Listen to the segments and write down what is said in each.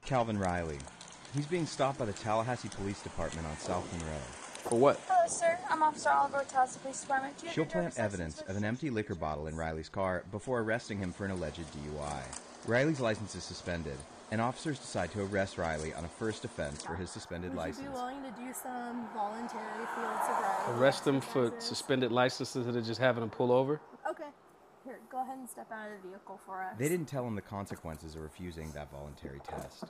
Calvin Riley. He's being stopped by the Tallahassee Police Department on South Monroe. For what? Hello, sir. I'm Officer Oliver with Tallahassee Police Department. She'll plant evidence of an empty liquor bottle in Riley's car before arresting him for an alleged DUI. Riley's license is suspended, and officers decide to arrest Riley on a first offense for his suspended license. Would you be willing to do some voluntary field sobriety? Arrest them for suspended licenses instead of just having them pull over? Okay. Here, go ahead and step out of the vehicle for us. They didn't tell him the consequences of refusing that voluntary test.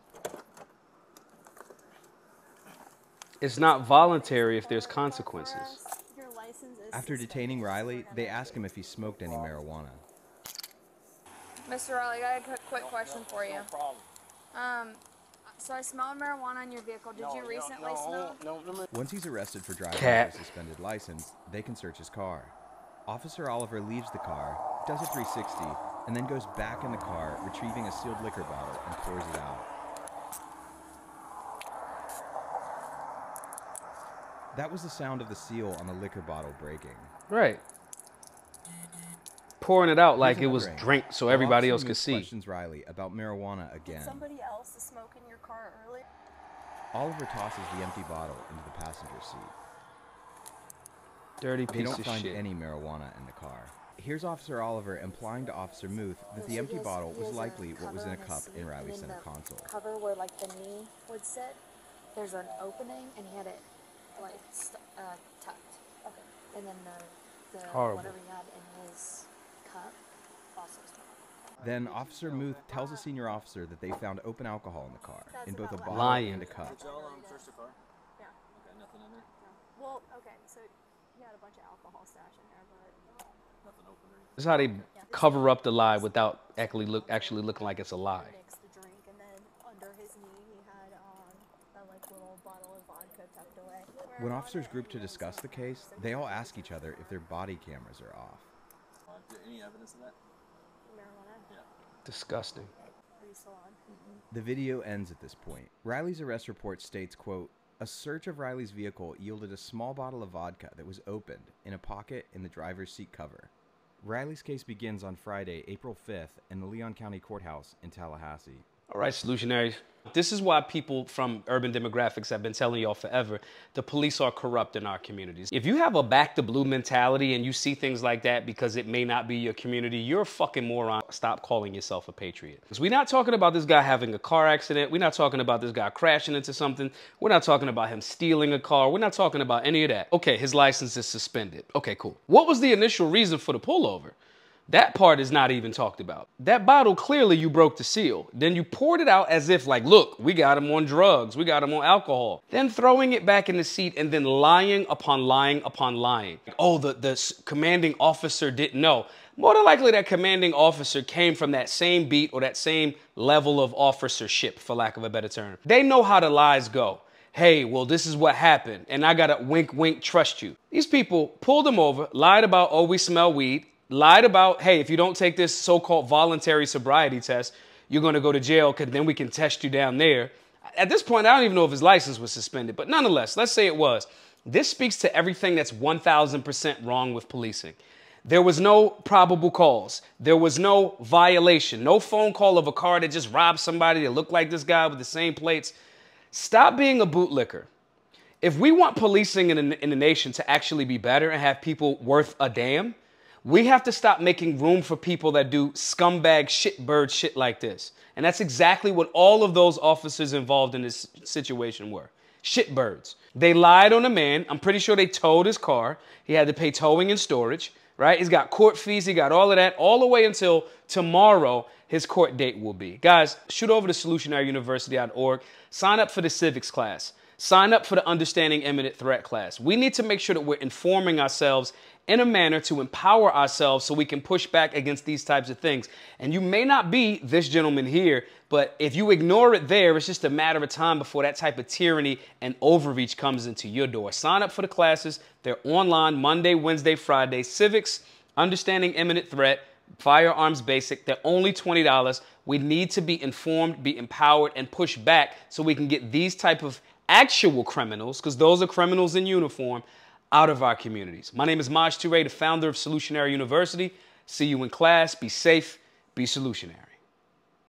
It's not voluntary if there's consequences. Your license is After detaining Riley, they ask him if he smoked any marijuana. Mr. Riley, I got a quick question for you. No problem. So I smelled marijuana in your vehicle. Did you recently smoke? No. Once he's arrested for driving with a suspended license, they can search his car. Officer Oliver leaves the car, does a 360, and then goes back in the car, retrieving a sealed liquor bottle and pours it out. That was the sound of the seal on the liquor bottle breaking. Right. Pouring it out like it was drink so everybody else could see. Questions Riley about marijuana again. Did somebody else smoke in your car earlier? Oliver tosses the empty bottle into the passenger seat. Dirty They piece don't of find shit. any marijuana in the car. Here's Officer Oliver implying to Officer Muth that the empty bottle was likely what was in a cup in Riley's center console. Cover where like the knee would sit, there's an opening, and he had it like tucked. Okay. And then the whatever he had in his cup also smelled. Then Officer Muth tells a senior officer that they found open alcohol in the car, in both a bottle and a cup. Did y'all search the car? Yeah. Okay, nothing in there? No. Well, okay, so he had a bunch of alcohol stashed in there, but Nothing open or anything? This is how they cover up the lie without actually looking like it's a lie. mixed the drink, and then under his knee he had a like little bottle of vodka tucked away. When officers group to discuss the case, they all ask each other if their body cameras are off. Is there any evidence of that? Marijuana? Yeah. Disgusting. Are you still on? The video ends at this point. Riley's arrest report states, quote, "A search of Riley's vehicle yielded a small bottle of vodka that was opened in a pocket in the driver's seat cover." Riley's case begins on Friday, April 5th in the Leon County Courthouse in Tallahassee. All right, solutionaries. This is why people from urban demographics have been telling y'all forever, the police are corrupt in our communities. If you have a back to blue mentality and you see things like that because it may not be your community, you're a fucking moron. Stop calling yourself a patriot. Because we're not talking about this guy having a car accident. We're not talking about this guy crashing into something. We're not talking about him stealing a car. We're not talking about any of that. Okay, his license is suspended. Okay, cool. What was the initial reason for the pullover? That part is not even talked about. That bottle, clearly you broke the seal. Then you poured it out as if like, look, we got him on drugs. We got him on alcohol. Then throwing it back in the seat and then lying upon lying upon lying. Oh, the commanding officer didn't know. More than likely that commanding officer came from that same beat or that same level of officership, for lack of a better term. They know how the lies go. Hey, well, this is what happened. And I gotta wink, wink, trust you. These people pulled him over, lied about, oh, we smell weed. Lied about, hey, if you don't take this so-called voluntary sobriety test, you're going to go to jail because then we can test you down there. At this point, I don't even know if his license was suspended, but nonetheless, let's say it was. This speaks to everything that's 1,000% wrong with policing. There was no probable cause. There was no violation. No phone call of a car that just robbed somebody that looked like this guy with the same plates. Stop being a bootlicker. If we want policing in the nation to actually be better and have people worth a damn, we have to stop making room for people that do scumbag shitbird shit like this. And that's exactly what all of those officers involved in this situation were. Shitbirds. They lied on a man. I'm pretty sure they towed his car. He had to pay towing and storage, right? He's got court fees. He got all of that all the way until tomorrow his court date will be. Guys, shoot over to solutionaryuniversity.org. Sign up for the civics class. Sign up for the Understanding Imminent Threat class. We need to make sure that we're informing ourselves in a manner to empower ourselves so we can push back against these types of things. And you may not be this gentleman here, but if you ignore it there, it's just a matter of time before that type of tyranny and overreach comes into your door. Sign up for the classes. They're online Monday, Wednesday, Friday. Civics, Understanding Imminent Threat, Firearms Basic. They're only $20. We need to be informed, be empowered, and push back so we can get these type of actual criminals, because those are criminals in uniform, out of our communities. My name is Maj Toure, the founder of Solutionary University. See you in class. Be safe. Be solutionary.